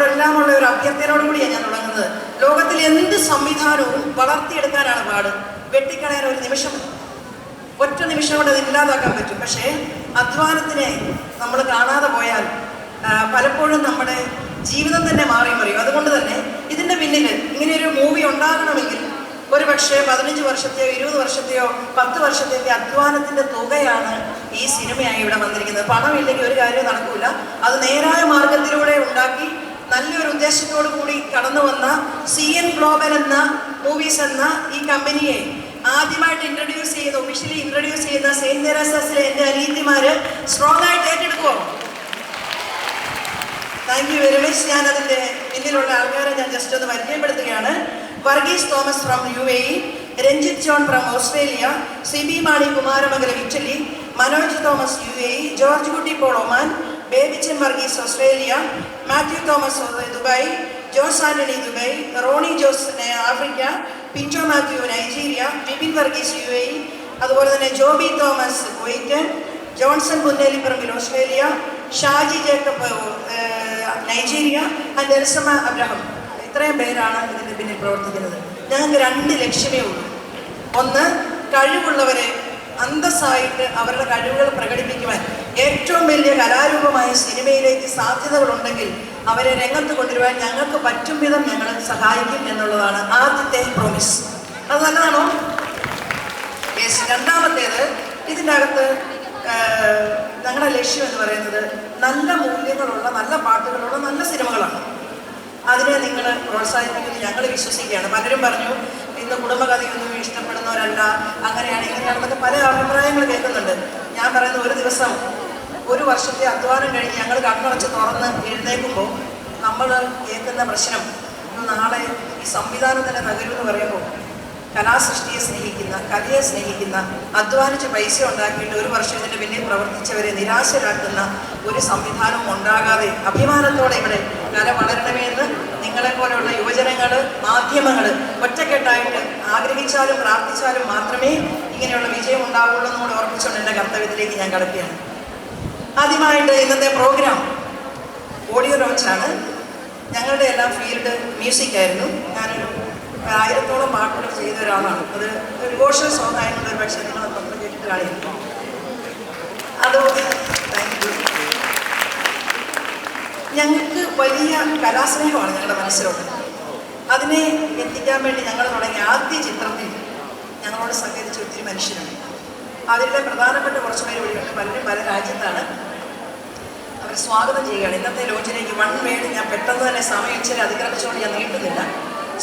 നിങ്ങളോടെല്ലാമുള്ള ഒരു അഭ്യർത്ഥനയോടുകൂടിയാണ് ഞാൻ തുടങ്ങുന്നത്. ലോകത്തിൽ എന്ത് സംവിധാനവും വളർത്തിയെടുക്കാനാണ് പാട്. വെട്ടിക്കളയാൻ ഒരു നിമിഷം, ഒറ്റ നിമിഷം കൊണ്ട് അത് ഇല്ലാതാക്കാൻ പറ്റും. പക്ഷേ അധ്വാനത്തിനെ നമ്മൾ കാണാതെ പോയാൽ പലപ്പോഴും നമ്മുടെ ജീവിതം തന്നെ മാറി മറിയും. അതുകൊണ്ട് തന്നെ ഇതിൻ്റെ പിന്നിൽ ഇങ്ങനെയൊരു മൂവി ഉണ്ടാകണമെങ്കിൽ ഒരു പക്ഷേ 15 വർഷത്തെയോ 20 വർഷത്തെയോ 10 വർഷത്തെയൊക്കെ അധ്വാനത്തിൻ്റെ തുകയാണ് ഈ സിനിമയായി ഇവിടെ വന്നിരിക്കുന്നത്. പണമില്ലെങ്കിൽ ഒരു കാര്യം നടക്കില്ല. അത് നേരായ മാർഗത്തിലൂടെ ഉണ്ടാക്കി നല്ലൊരു ഉദ്ദേശത്തോടു കൂടി കടന്നു വന്ന CN ഗ്ലോബൽ എന്ന മൂവീസ് എന്ന ഈ കമ്പനിയെ ആദ്യമായിട്ട് ഒഫീഷ്യലി ഇൻട്രൊഡ്യൂസ് ചെയ്യുന്ന സെയിന്റ് തെരേസാസിലെ എൻ്റെ അനിയത്തിമാര് സ്ട്രോങ് ആയിട്ട് ഏറ്റെടുക്കുമോ? Thank you very much. ഞാൻ അതിൻ്റെ പിന്നിലുള്ള ആൾക്കാരെ ഞാൻ ജസ്റ്റ് ഒന്ന് പരിചയപ്പെടുത്തുകയാണ്. Varghese Thomas from UAE, Ranjith John from Australia, Sibi Mani Kumaramangalam Italy, Manoj Thomas UAE, George Kutty Paul Oman, Babychan Varghese Australia, Mathew Thomas Dubai, Jose Antony Dubai, Roni Jose Africa, Pincho Mathew Nigeria, Bipin Varghese UAE, അതുപോലെ തന്നെ Joby Thomas Kuwait, Johnson Punnelipparambil Australia, Shaji Jacob Nigeria, and Elsamma Abraham. ഇത്രയും പേരാണ് ഇതിൻ്റെ പിന്നിൽ പ്രവർത്തിക്കുന്നത്. ഞങ്ങൾക്ക് 2 ലക്ഷ്യമേ ഉള്ളൂ. ഒന്ന്, കഴിവുള്ളവരെ അന്തസ്സായിട്ട് അവരുടെ കഴിവുകൾ പ്രകടിപ്പിക്കുവാൻ ഏറ്റവും വലിയ കലാരൂപമായ സിനിമയിലേക്ക് സാധ്യതകളുണ്ടെങ്കിൽ അവരെ രംഗത്ത് കൊണ്ടുവരുവാൻ ഞങ്ങൾക്ക് പറ്റും വിധം ഞങ്ങൾ സഹായിക്കും എന്നുള്ളതാണ് ആദ്യത്തെ പ്രോമിസ്. അത് നല്ലതാണോ? യെസ്. രണ്ടാമത്തേത്, ഇതിൻ്റെ അകത്ത് ഞങ്ങളുടെ ലക്ഷ്യം എന്ന് പറയുന്നത് നല്ല മൂല്യങ്ങളുള്ള, നല്ല പാട്ടുകളുള്ള നല്ല സിനിമകളാണ്. അതിനെ നിങ്ങൾ പ്രോത്സാഹിപ്പിക്കുന്നത് ഞങ്ങൾ വിശ്വസിക്കുകയാണ്. പലരും പറഞ്ഞു ഇന്ന് കുടുംബകഥയൊന്നും ഇഷ്ടപ്പെടുന്നവരല്ല, അങ്ങനെയാണ് ഇങ്ങനെയാണെന്നൊക്കെ പല അഭിപ്രായങ്ങൾ കേൾക്കുന്നുണ്ട്. ഞാൻ പറയുന്നത്, ഒരു ദിവസം 1 വർഷത്തെ അധ്വാനം കഴിഞ്ഞ് ഞങ്ങൾ കണ്ണടച്ച് തുറന്ന് എഴുന്നേൽക്കുമ്പോൾ നമ്മൾ കേൾക്കുന്ന പ്രശ്നം, നാളെ ഈ സംവിധാനം തന്നെ തകരുമെന്ന് പറയുമ്പോൾ കലാസൃഷ്ടിയെ സ്നേഹിക്കുന്ന, കലയെ സ്നേഹിക്കുന്ന, അധ്വാനിച്ച് പൈസ ഉണ്ടാക്കിയിട്ട് 1 വർഷം ഇതിൻ്റെ പിന്നിൽ പ്രവർത്തിച്ചവരെ നിരാശരാക്കുന്ന ഒരു സംവിധാനവും ഉണ്ടാകാതെ അഭിമാനത്തോടെ ഇവിടെ കല വളരണമെന്ന് നിങ്ങളെപ്പോലെയുള്ള യുവജനങ്ങൾ, മാധ്യമങ്ങൾ ഒറ്റക്കെട്ടായിട്ട് ആഗ്രഹിച്ചാലും പ്രാർത്ഥിച്ചാലും മാത്രമേ ഇങ്ങനെയുള്ള വിജയം ഉണ്ടാവുള്ളൂ എന്നുകൂടെ ഓർപ്പിച്ചുകൊണ്ട് എൻ്റെ കർത്തവ്യത്തിലേക്ക് ഞാൻ കടക്കുകയാണ്. ആദ്യമായിട്ട് ഇന്നത്തെ പ്രോഗ്രാം ഓഡിയോ ലോഞ്ചാണ്. ഞങ്ങളുടെ എല്ലാം ഫീൽഡ് മ്യൂസിക് ആയിരുന്നു. ഞാനൊരു 1000-ഓളം പാട്ടുകൾ ചെയ്ത ഒരാളാണ്. അത് ഒരു ഡിവോഷണൽ സോങ് ആയതുകൊണ്ട് ഒരു പക്ഷേ നിങ്ങൾ പത്രം കേട്ടിട്ട് കാണിക്കും. അതുകൊണ്ട് താങ്ക് യു. ഞങ്ങൾക്ക് വലിയ കലാസ്നേഹമാണ് ഞങ്ങളുടെ മനസ്സിലുള്ളത്. അതിനെ എത്തിക്കാൻ വേണ്ടി ഞങ്ങൾ തുടങ്ങിയ ആദ്യ ചിത്രത്തിൽ ഞങ്ങളോട് സഹകരിച്ച ഒത്തിരി മനുഷ്യരുണ്ട്. അതിൻ്റെ പ്രധാനപ്പെട്ട കുറച്ച് പേര് വഴിയുണ്ട്. പലരും പല രാജ്യത്താണ്. അവർ സ്വാഗതം ചെയ്യുകയാണ് ഇന്നത്തെ ലോഞ്ചിലേക്ക്. 1 വേഡ് ഞാൻ പെട്ടെന്ന് തന്നെ സമയം ഇച്ചിരി അതിക്രമിച്ചുകൊണ്ട് ഞാൻ നീട്ടുന്നില്ല.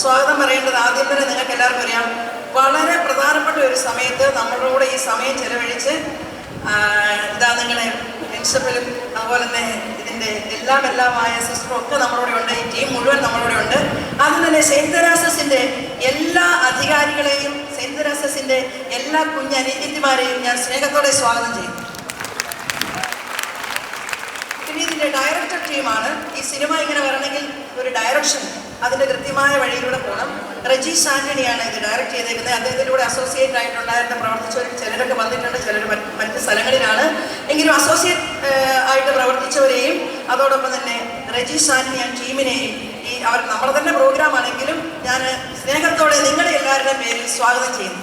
സ്വാഗതം പറയേണ്ടത് ആദ്യം തന്നെ നിങ്ങൾക്ക് എല്ലാവർക്കും അറിയാം, വളരെ പ്രധാനപ്പെട്ട ഒരു സമയത്ത് നമ്മളോട് ഈ സമയം ചെലവഴിച്ച് നിങ്ങളെ പ്രിൻസിപ്പലും അതുപോലെ തന്നെ ഇതിൻ്റെ എല്ലാമായ സിസ്റ്ററും ഒക്കെ നമ്മളോടെ ഉണ്ട്. ഈ ടീം മുഴുവൻ നമ്മളോടെ ഉണ്ട്. ആദ്യം തന്നെ സെയിന്റ് തെരേസാസിൻ്റെ എല്ലാ അധികാരികളെയും സെയിന്റ് തെരേസാസിൻ്റെ എല്ലാ കുഞ്ഞനിയത്തിമാരെയും ഞാൻ സ്നേഹത്തോടെ സ്വാഗതം ചെയ്യും. പിന്നെ ഇതിൻ്റെ ഡയറക്ടർ ടീമാണ്. ഈ സിനിമ ഇങ്ങനെ വരണമെങ്കിൽ ഒരു ഡയറക്ഷൻ, അതിൻ്റെ കൃത്യമായ വഴിയിലൂടെ പോകണം. റജീഷ് ആന്റണിയാണ് ഇത് ഡയറക്റ്റ് ചെയ്തേക്കുന്നത്. അദ്ദേഹത്തിലൂടെ അസോസിയേറ്റ് ആയിട്ടുണ്ടായിരുന്ന പ്രവർത്തിച്ചവർ ചിലരൊക്കെ വന്നിട്ടുണ്ട്, ചിലർ മറ്റ് സ്ഥലങ്ങളിലാണ്. എങ്കിലും അസോസിയേറ്റ് ആയിട്ട് പ്രവർത്തിച്ചവരെയും അതോടൊപ്പം തന്നെ റജീഷ് ആന്റണി ടീമിനെയും അവർ നമ്മുടെ തന്നെ പ്രോഗ്രാം ആണെങ്കിലും ഞാൻ സ്നേഹത്തോടെ നിങ്ങളുടെ എല്ലാവരുടെയും പേരിൽ സ്വാഗതം ചെയ്യുന്നു.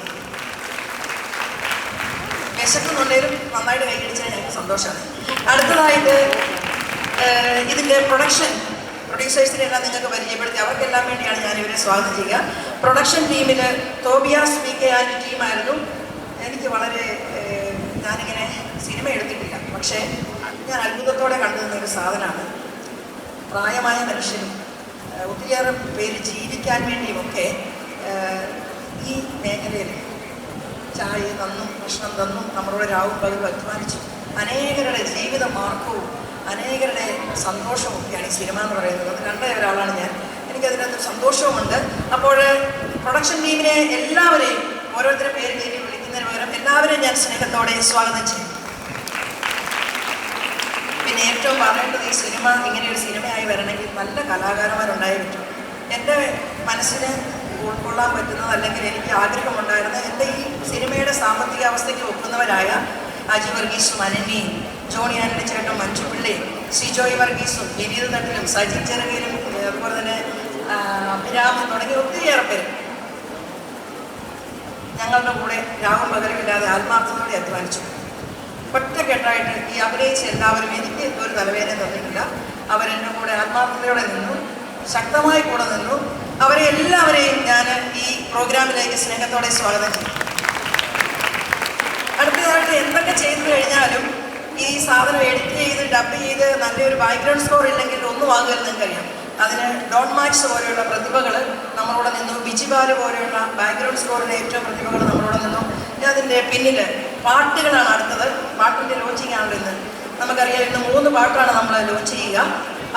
വിശക്കുന്നുണ്ടെങ്കിലും നന്നായിട്ട് കൈയടിച്ചാൽ ഞങ്ങൾക്ക് സന്തോഷമാണ്. അടുത്തതായിട്ട് ഇതിൻ്റെ പ്രൊഡ്യൂസേഴ്സിനെ എല്ലാം നിങ്ങൾക്ക് പരിചയപ്പെടുത്തി അവർക്കെല്ലാം വേണ്ടിയാണ് ഞാൻ ഇവരെ സ്വാഗതം ചെയ്യുക. പ്രൊഡക്ഷൻ ടീമിൽ തോബിയാസ് PK ആൻഡ് ടീമായിരുന്നു. എനിക്ക് വളരെ, ഞാനിങ്ങനെ സിനിമ എടുത്തിട്ടില്ല, പക്ഷേ ഞാൻ അത്ഭുതത്തോടെ കണ്ടുനിന്ന ഒരു സാധനമാണ്. പ്രായമായ മനുഷ്യരും ഒത്തിരിയേറെ പേര് ജീവിക്കാൻ വേണ്ടിയുമൊക്കെ ഈ മേഖലയിൽ ചായ തന്നും ഭക്ഷണം തന്നും നമ്മളോട് രാവും പകലും അധ്വാനിച്ചു അനേകരുടെ ജീവിത മാർഗവും അനേകരുടെ സന്തോഷമൊക്കെയാണ് ഈ സിനിമ എന്ന് പറയുന്നത്. അത് കണ്ട ഒരാളാണ് ഞാൻ. എനിക്കതിനകത്ത് സന്തോഷവുമുണ്ട്. അപ്പോൾ പ്രൊഡക്ഷൻ ടീമിനെ എല്ലാവരെയും ഓരോരുത്തരുടെ പേര് വിളിക്കുന്നതിന് പകരം എല്ലാവരെയും ഞാൻ സ്നേഹത്തോടെ സ്വാഗതം ചെയ്യും. പിന്നെ ഏറ്റവും പറയേണ്ടത്, ഈ സിനിമ ഇങ്ങനെയൊരു സിനിമയായി വരണമെങ്കിൽ നല്ല കലാകാരന്മാരുണ്ടായി പറ്റും. എൻ്റെ മനസ്സിന് ഉൾക്കൊള്ളാൻ പറ്റുന്നത്, അല്ലെങ്കിൽ എനിക്ക് ആഗ്രഹമുണ്ടായിരുന്ന എൻ്റെ ഈ സിനിമയുടെ സാമ്പത്തിക അവസ്ഥയ്ക്ക് ഒക്കുന്നവരായ അജി വർഗീസും അനന്യയും ജോണി ആന്റണി ചേട്ടനും മഞ്ജു പിള്ളയും സിജോയ് വർഗീസും വിനീത് തട്ടിലും സജി ചെറുകയിലും അതുപോലെ തന്നെ അഭിരാമൻ തുടങ്ങിയ ഒത്തിരിയേറെ പേര് ഞങ്ങളുടെ കൂടെ രാവും പകരമില്ലാതെ ആത്മാർത്ഥതയോടെ അധ്വാനിച്ചു. ഒറ്റക്കെട്ടായിട്ട് ഈ അഭിനയിച്ച എല്ലാവരും എനിക്ക് ഒരു തലവേദന തന്നിട്ടില്ല. അവരെൻ്റെ കൂടെ ആത്മാർത്ഥതയോടെ നിന്നു, ശക്തമായി കൂടെ നിന്നു. അവരെ എല്ലാവരെയും ഞാൻ ഈ പ്രോഗ്രാമിലേക്ക് സ്നേഹത്തോടെ സ്വാഗതം ചെയ്തു. അടുത്തതായിട്ട് എന്തൊക്കെ ചെയ്തു കഴിഞ്ഞാലും ഈ സാധനം എഡിറ്റ് ചെയ്ത് ഡബ് ചെയ്ത് നല്ലൊരു ബാക്ക്ഗ്രൗണ്ട് സ്കോർ ഇല്ലെങ്കിൽ ഒന്നും ആകുമെന്ന് നിങ്ങൾക്കറിയാം. അതിന് ഡോൺ മാക്സ് പോലെയുള്ള പ്രതിഭകൾ നമ്മളോട് നിന്നു, ബിജിബാല് പോലെയുള്ള ബാക്ക്ഗ്രൗണ്ട് സ്കോറിലെ ഏറ്റവും പ്രതിഭകൾ നമ്മളോട് നിന്നു. അതിൻ്റെ പിന്നിൽ പാട്ടുകളാണ് അടുത്തത്. പാട്ടിൻ്റെ ലോഞ്ചിങ് ആണ് ഇന്ന്. നമുക്കറിയാം ഇന്ന് 3 പാട്ടാണ് നമ്മൾ ലോഞ്ച് ചെയ്യുക.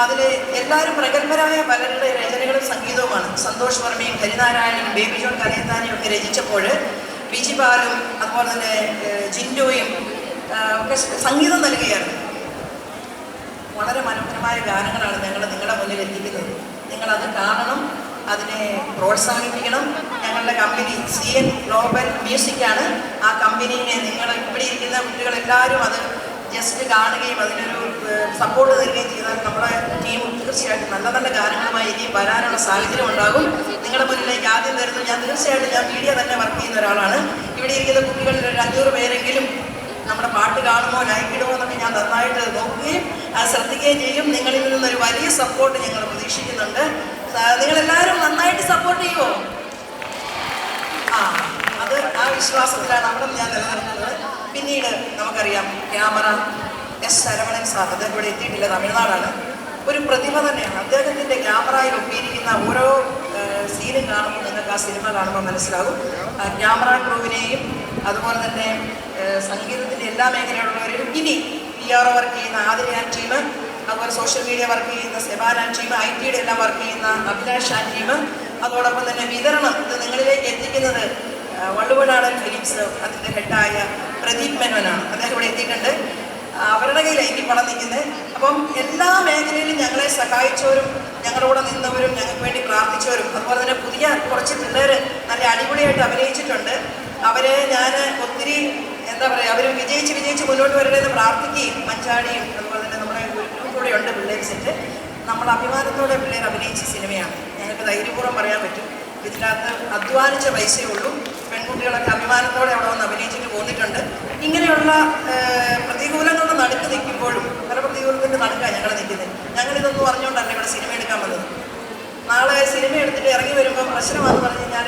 അതിൽ എല്ലാവരും പ്രഗത്ഭരായ പലരുടെ രചനകളും സംഗീതവുമാണ്. സന്തോഷ് വർമ്മയും ഹരിനാരായണനും ബേബി ജോൺ കലയത്താനും ഒക്കെ രചിച്ചപ്പോൾ ബിജിബാലും അതുപോലെ തന്നെ ജിൻഡോയും ഒക്കെ സംഗീതം നൽകുകയാണ്. വളരെ മനോഹരമായ ഗാനങ്ങളാണ് ഞങ്ങൾ നിങ്ങളുടെ മുന്നിൽ എത്തിക്കുന്നത്. നിങ്ങളത് കാണണം, അതിനെ പ്രോത്സാഹിപ്പിക്കണം. ഞങ്ങളുടെ കമ്പനി CN ഗ്ലോബൽ മ്യൂസിക്കാണ്. ആ കമ്പനീനെ നിങ്ങൾ ഇവിടെ ഇരിക്കുന്ന കുട്ടികളെല്ലാവരും അത് ജസ്റ്റ് കാണുകയും അതിനൊരു സപ്പോർട്ട് തരികയും ചെയ്താൽ നമ്മുടെ ടീം തീർച്ചയായിട്ടും നല്ല നല്ല ഗാനങ്ങളുമായി ഇനിയും വരാനുള്ള സാഹചര്യം ഉണ്ടാകും. നിങ്ങളുടെ മുന്നിലേക്ക് ആദ്യം തരുന്നത് ഞാൻ മീഡിയ തന്നെ വർക്ക് ചെയ്യുന്ന ഒരാളാണ്. ഇവിടെ ഇരിക്കുന്ന കുട്ടികളിൽ ഒരു 500 പേരെങ്കിലും നമ്മുടെ പാട്ട് കാണുമോ ലൈക്ക് ഇടുമോ എന്നൊക്കെ ഞാൻ നന്നായിട്ട് നോക്കുകയും അത് ശ്രദ്ധിക്കുകയും ചെയ്യും. നിങ്ങളിൽ നിന്നൊരു വലിയ സപ്പോർട്ട് ഞങ്ങൾ പ്രതീക്ഷിക്കുന്നുണ്ട്. നിങ്ങളെല്ലാവരും നന്നായിട്ട് സപ്പോർട്ട് ചെയ്യുമോ? ആ വിശ്വാസത്തിലാണ് അവിടെ ഞാൻ നിലനിർത്തുന്നത്. പിന്നീട് നമുക്കറിയാം ക്യാമറ ശരവണൻ സാർ, അദ്ദേഹം ഇവിടെ എത്തിയിട്ടില്ല, തമിഴ്നാടാണ്. ഒരു പ്രതിഭ തന്നെയാണ്. അദ്ദേഹത്തിൻ്റെ ക്യാമറയിൽ ഒപ്പിയിരിക്കുന്ന ഓരോ സീനും കാണുമ്പോൾ നിങ്ങൾക്ക് ആ സിനിമ കാണുമ്പോൾ മനസ്സിലാകും. ക്യാമറ ക്രൂവിനെയും അതുപോലെ തന്നെ സംഗീതത്തിൻ്റെ എല്ലാ മേഖലയിലുള്ളവരും, ഇനി PR വർക്ക് ചെയ്യുന്ന ആദില ടീം, അതുപോലെ സോഷ്യൽ മീഡിയ വർക്ക് ചെയ്യുന്ന സെബാൻ ടീം, IT എല്ലാം വർക്ക് ചെയ്യുന്ന അഭിലാഷ് ടീം, അതോടൊപ്പം തന്നെ വിതരണം ഇത് നിങ്ങളിലേക്ക് എത്തിക്കുന്നത് വള്ളുവനാടൻ ഫിലിംസ് അതിൻ്റെ ഹെഡായ പ്രദീപ് മേനോനാണ്. അദ്ദേഹം ഇവിടെ എത്തിയിട്ടുണ്ട്. അവരുടെ കയ്യിലാണ് എനിക്ക് പണം നിൽക്കുന്നത്. അപ്പം എല്ലാ മേഖലയിലും ഞങ്ങളെ സഹായിച്ചവരും ഞങ്ങളോട് നിന്നവരും ഞങ്ങൾക്ക് വേണ്ടി പ്രാർത്ഥിച്ചവരും അതുപോലെ തന്നെ പുതിയ കുറച്ച് പിള്ളേർ നല്ല അടിപൊളിയായിട്ട് അഭിനയിച്ചിട്ടുണ്ട്. അവരെ ഞാൻ ഒത്തിരി എന്താ പറയുക, അവർ വിജയിച്ച് മുന്നോട്ട് വരണമെന്ന് പ്രാർത്ഥിക്കുകയും മഞ്ചാടിയും അതുപോലെ തന്നെ നമ്മുടെ കൂടെ ഉണ്ട് പിള്ളേർ സെറ്റ്. നമ്മൾ അഭിമാനത്തോടെ പിള്ളേർ അഭിനയിച്ച സിനിമയാണ്. ഞങ്ങൾക്ക് ധൈര്യപൂർവ്വം പറയാൻ പറ്റും. ഇതിനകത്ത് അധ്വാനിച്ച പൈസയേ ഉള്ളൂ. പെൺകുട്ടികളൊക്കെ അഭിമാനത്തോടെ അവിടെ വന്ന് അഭിനയിച്ചിട്ട് പോന്നിട്ടുണ്ട്. ഇങ്ങനെയുള്ള പ്രതികൂലങ്ങളുടെ നടുക്ക് നിൽക്കുമ്പോഴും പല പ്രതികൂലത്തിൻ്റെ നടുക്കാണ് ഞങ്ങൾ നിൽക്കുന്നത്. ഞങ്ങളിതൊന്നും അറിഞ്ഞുകൊണ്ടല്ല ഇവിടെ സിനിമ എടുക്കാൻ വന്നത്. നാളെ സിനിമ എടുത്തിട്ട് ഇറങ്ങി വരുമ്പോൾ പ്രശ്നമാണെന്ന് പറഞ്ഞു കഴിഞ്ഞാൽ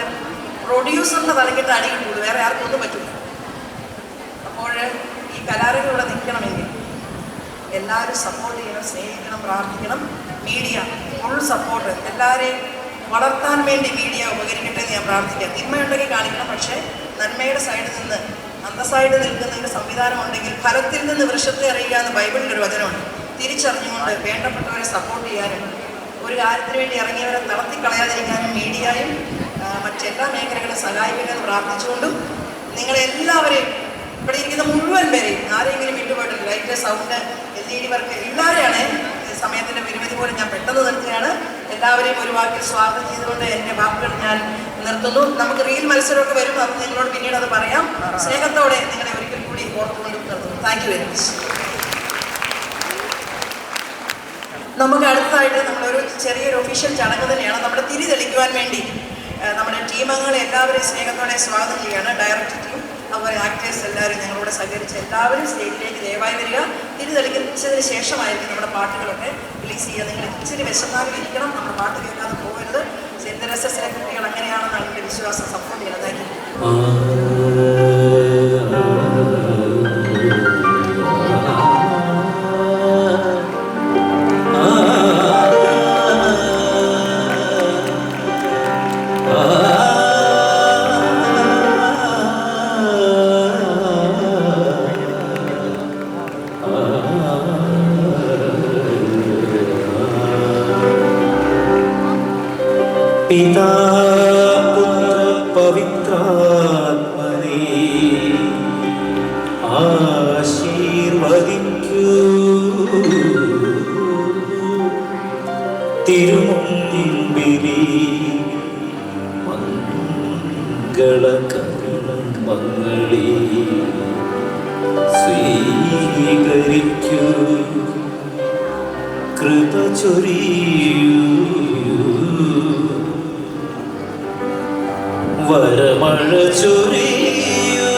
പ്രൊഡ്യൂസറിൻ്റെ തലക്കിട്ട് അടി കിട്ടുള്ളൂ, വേറെ ആർക്കും ഒന്നും പറ്റില്ല. അപ്പോൾ ഈ കലാരംഗം ഇവിടെ നിൽക്കണമെങ്കിൽ എല്ലാവരും സപ്പോർട്ട് ചെയ്യണം, സ്നേഹിക്കണം, പ്രാർത്ഥിക്കണം. മീഡിയ ഫുൾ സപ്പോർട്ട്, എല്ലാവരെയും വളർത്താൻ വേണ്ടി മീഡിയ ഉപകരിക്കട്ടെ എന്ന് ഞാൻ പ്രാർത്ഥിക്കാം. തിന്മയുണ്ടെങ്കിൽ കാണിക്കണം, പക്ഷേ നന്മയുടെ സൈഡിൽ നിന്ന് അന്തസ്സായിട്ട് നിൽക്കുന്ന ഒരു സംവിധാനം ഉണ്ടെങ്കിൽ ഫലത്തിൽ നിന്ന് വൃക്ഷത്തെ അറിയുക എന്ന് ബൈബിളിലൊരു വചനമുണ്ട്. തിരിച്ചറിഞ്ഞുകൊണ്ട് വേണ്ടപ്പെട്ടവരെ സപ്പോർട്ട് ചെയ്യാനും ഒരു കാര്യത്തിന് വേണ്ടി ഇറങ്ങിയവരെ തളർത്തിക്കളയാതിരിക്കാനും മീഡിയയും മറ്റെല്ലാ മേഖലകളും സഹായിക്കണമെന്ന് പ്രാർത്ഥിച്ചുകൊണ്ടും നിങ്ങളെല്ലാവരെയും ഇവിടെ ഇരിക്കുന്ന മുഴുവൻ പേരെയും ആരെങ്കിലും വിട്ടുപോയിട്ടുണ്ട്, ലൈറ്റ്, സൗണ്ട്, LED വർക്ക് എല്ലാവരെയാണ് സമയത്തിൻ്റെ പരിമിതി പോലും ഞാൻ പെട്ടെന്ന് നിർത്തുകയാണ്. എല്ലാവരെയും ഒരു വാക്കിൽ സ്വാഗതം ചെയ്തുകൊണ്ട് എൻ്റെ വാക്കുകൾ ഞാൻ നിർത്തുന്നു. നമുക്ക് റീൽ മത്സരമൊക്കെ വരും, അത് നിങ്ങളോട് പിന്നീട് അത് പറയാം. സ്നേഹത്തോടെ നിങ്ങളെ ഒരിക്കൽ കൂടി ഓർത്തുകൊണ്ട് നിർത്തുന്നു. Thank you very much. നമുക്ക് അടുത്തതായിട്ട് നമ്മളൊരു ചെറിയൊരു ഒഫീഷ്യൽ ചടങ്ങ് തന്നെയാണ്. നമ്മുടെ തിരി തെളിക്കുവാൻ വേണ്ടി നമ്മുടെ ടീം അംഗങ്ങളെ എല്ലാവരെയും സ്നേഹത്തോടെ സ്വാഗതം ചെയ്യുകയാണ്. ഡയറക്ടർ ടീം അതുപോലെ ആക്ടേഴ്സ് എല്ലാവരും ഞങ്ങളോട് സഹകരിച്ച് എല്ലാവരും സ്റ്റേജിലേക്ക് ദയവായി വരിക. തിരി തെളിക്കുന്നതിന് ശേഷമായിരിക്കും നമ്മുടെ പാട്ടുകളൊക്കെ റിലീസ് ചെയ്യുക. നിങ്ങൾ ഇച്ചിരി വിശന്നാലും ഇരിക്കണം, നമ്മുടെ പാട്ട് കേൾക്കാതെ പോകരുത്. സെൻറ്റ് തെരേസസിലെ കുട്ടികൾ അങ്ങനെയാണെന്നാണ് എൻ്റെ വിശ്വാസം. സപ്പോർട്ട് ചെയ്യണം. Thank you. पिता पुत्र पवित्रात्मने आशीर्वदिക്കൂ തിരുമുമ്പിലി മംഗളകർമ്മങ്ങളെ സ്വീകരിക്കൂ കൃപ ചൊരിയൂ മഴ ചൊരിയൂ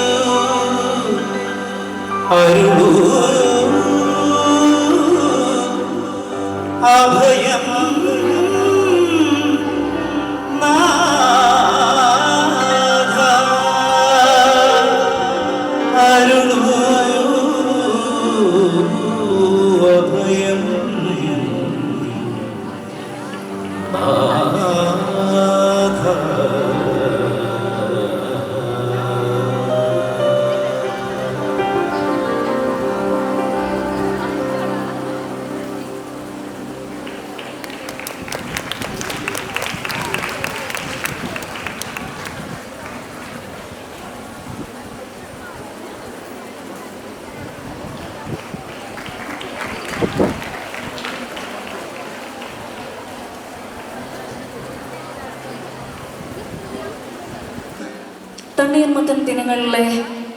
അരുളൂ അഭയം നാഥ അരുളൂ അഭയം തണ്ണീർമുത്തൻ ദിനങ്ങളിലെ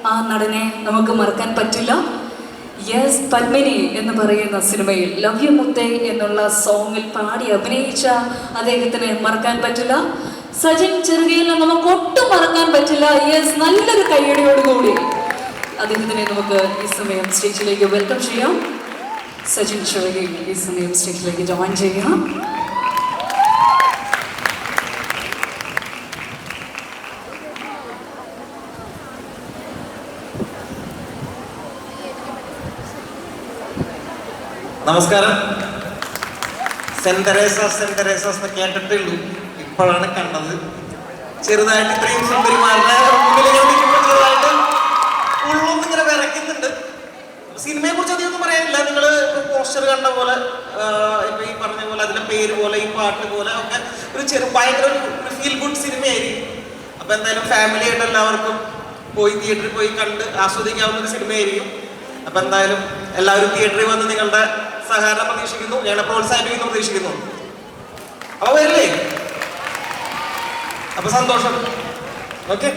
ആ നടനെ നമുക്ക് മറക്കാൻ പറ്റില്ല. യെസ്, പത്മിനി എന്ന് പറയുന്ന സിനിമയിൽ ലവ് യു മുത്തേ എന്നുള്ള സോങ്ങിൽ പാടി അഭിനയിച്ച അദ്ദേഹത്തിന് മറക്കാൻ പറ്റില്ല. സജിൻ ചെറുകയിലെ നമുക്ക് ഒട്ടും മറക്കാൻ പറ്റില്ല. യെസ്, നല്ലൊരു കയ്യടിയോടുകൂടി അദ്ദേഹത്തിനെ നമുക്ക് ഈ സമയം സ്റ്റേജിലേക്ക് വെൽക്കം ചെയ്യാം. സജിൻ ചെറുകയിൽ ഈ സമയം സ്റ്റേജിലേക്ക് ജോയിൻ ചെയ്യാം. നമസ്കാരം. സെന്റ് തെരേസാസ് എന്ന് കേട്ടിട്ടുള്ളൂ, ഇപ്പോഴാണ് കണ്ടത്. ചെറുതായിട്ട് ഇത്രയും സുന്ദരിമാരുടെ മുന്നിൽ ഞാൻ നിൽക്കുമ്പോൾ ചെറുതായിട്ട് ഉള്ളൊന്നും ഇങ്ങനെ വിറയ്ക്കുന്നുണ്ട്. സിനിമയെ കുറിച്ച് അധികമൊന്നും പറയാനില്ല. നിങ്ങൾ പോസ്റ്റർ കണ്ട പോലെ, ഇപ്പൊ ഈ പറഞ്ഞ പോലെ, അതിന്റെ പേര് പോലെ, ഈ പാട്ട് പോലെ ഒക്കെ ഒരു ഭയങ്കര ഒരു ഫീൽ ഗുഡ് സിനിമയായിരിക്കും. അപ്പൊ എന്തായാലും ഫാമിലി ആയിട്ട് എല്ലാവർക്കും പോയി തിയേറ്ററിൽ പോയി കണ്ട് ആസ്വദിക്കാവുന്ന ഒരു സിനിമയായിരിക്കും. അപ്പൊ എന്തായാലും എല്ലാവരും തിയേറ്ററിൽ വന്ന് നിങ്ങളുടെ സഹകരണം പ്രതീക്ഷിക്കുന്നു, ഞങ്ങളെ പ്രോത്സാഹിപ്പിക്കുന്നു പ്രതീക്ഷിക്കുന്നു. അപ്പൊ വരില്ലേ? അപ്പൊ സന്തോഷം. ഓക്കെ.